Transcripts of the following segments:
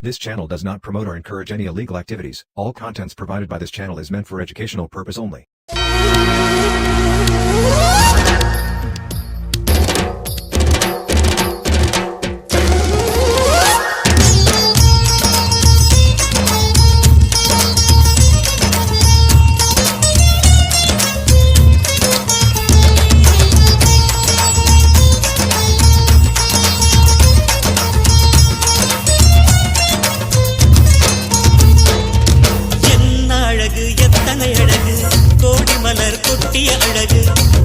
This channel does not promote or encourage any illegal activities. All contents provided by this channel is meant for educational purpose only. அழகு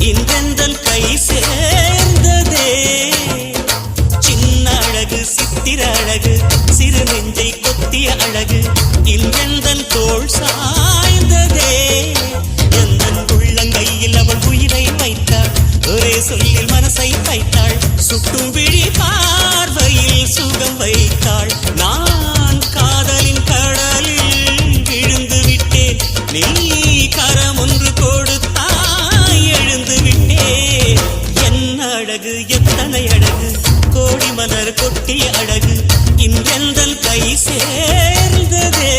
இன்றெந்தன் கை சேர்ந்ததே சின்ன அழகு சித்திர அழகு சிறு நெஞ்சை கொத்திய அழகு இன்றெந்தன் தோள் சாய்ந்ததே எந்தன் உள்ளங்கையில் அவள் உயிரை வைத்தாள் ஒரே சொல்லில் மனசை வைத்தாள் சுட்டும் விழி பார்வையில் சுகம் வைத்தாள் நான் காதலின் கடலில் விழுந்து விட்டேன் நீ கரம் ஒன்று கொடுத்தாய் எழுந்து விட்டேன் என்ன அழகு எத்தனை அழகு கோடி மலர் கொட்டிய அழகு இன்றெந்தன் கை சேர்ந்ததே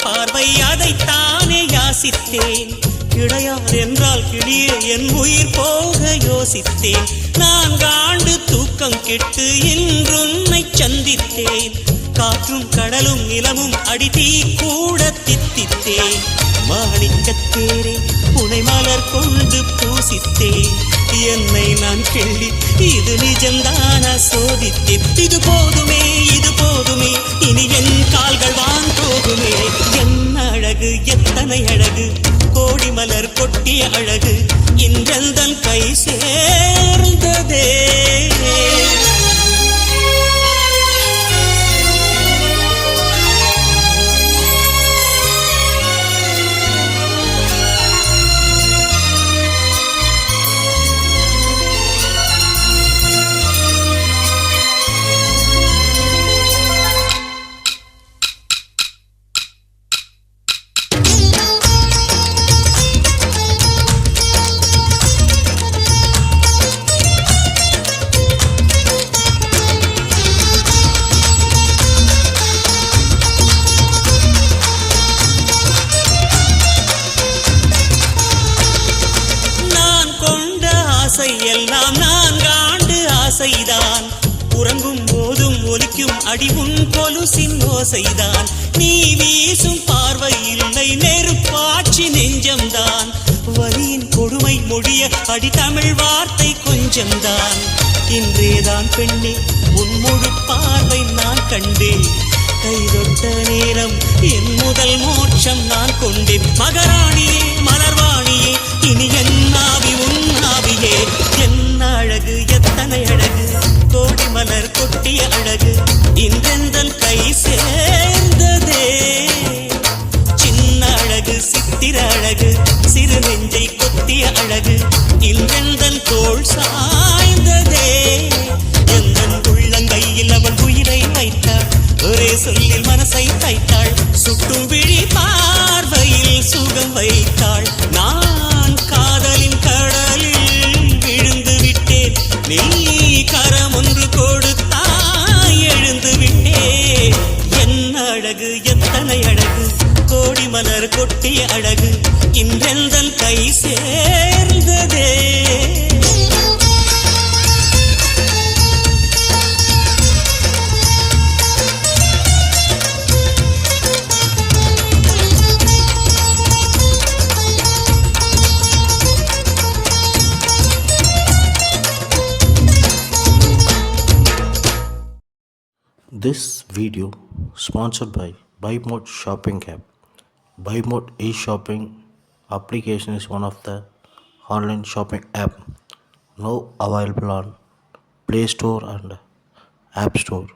பார்வை அதைத்தானே யாசித்தேன் கிடையாது என்றால் கிளியே என் உயிர் போக யோசித்தேன் 4 ஆண்டு தூக்கம் கெட்டு இன்றுன்னை சந்தித்தேன் காற்றும் கடலும் நிலமும் அடித்தீ கூட தித்தித்தேன் மாணிக்கத்தேரே புனை மலர் கொண்டு பூசித்தேன் என்னை நான் கிள்ளி இது நிஜம்தானா சோதித்தேன் இது போதுமே இனி என் கால்கள் வான் போகுமே என்ன அழகு எத்தனை அழகு கோடி மலர் கொட்டிய அழகு இன்றெந்தன் கை சேர்ந்ததே எல்லாம் 4 ஆண்டு ஆசைதான் உறங்கும் போதும் ஒலிக்கும் அடிவுன் கொலுசின் ஓசைதான் நீ வீசும் பார்வை இல்லை நெருப்பாட்சி நெஞ்சம்தான் வலியின் கொடுமை மொழிய அடி தமிழ் வார்த்தை கொஞ்சம்தான் இன்றேதான் பெண்ணே உன் முழு பார்வை நான் கண்டேன் கைதொட்ட நேரம் என் முதல் மோட்சம் நான் கொண்டேன் மகராணியே மலர்வாணியே இனி என் ஆவி உன் ஆவியே என்ன அழகு எத்தனை அழகு கோடி மலர் கொட்டிய அழகு இன்றெந்தன் கை சேர்ந்ததே சின்ன அழகு சித்திர அழகு சிறு நெஞ்சை கொத்திய அழகு இன்றெந்தன் தோள் சாய்ந்ததே எந்தன் உள்ளங்கையில் அவள் உயிரை வைத்தாள் ஒரே சொல்லில் மனசை வைத்தாள் சுட்டும் விழி பார்வையில் சுகம் வைத்தாள் நான் காதலின் கடலில் விழுந்து விட்டேன் நீ கரம் ஒன்று கொடுத்தாய் எழுந்து விட்டேன் என்ன அழகு எத்தனை அழகு கோடி மலர் கொட்டிய அழகு இன்றெந்தன் கை சேர்ந்ததே This video sponsored by BuyMode shopping app. BuyMode e-shopping application is one of the online shopping app now available on Play Store and App Store.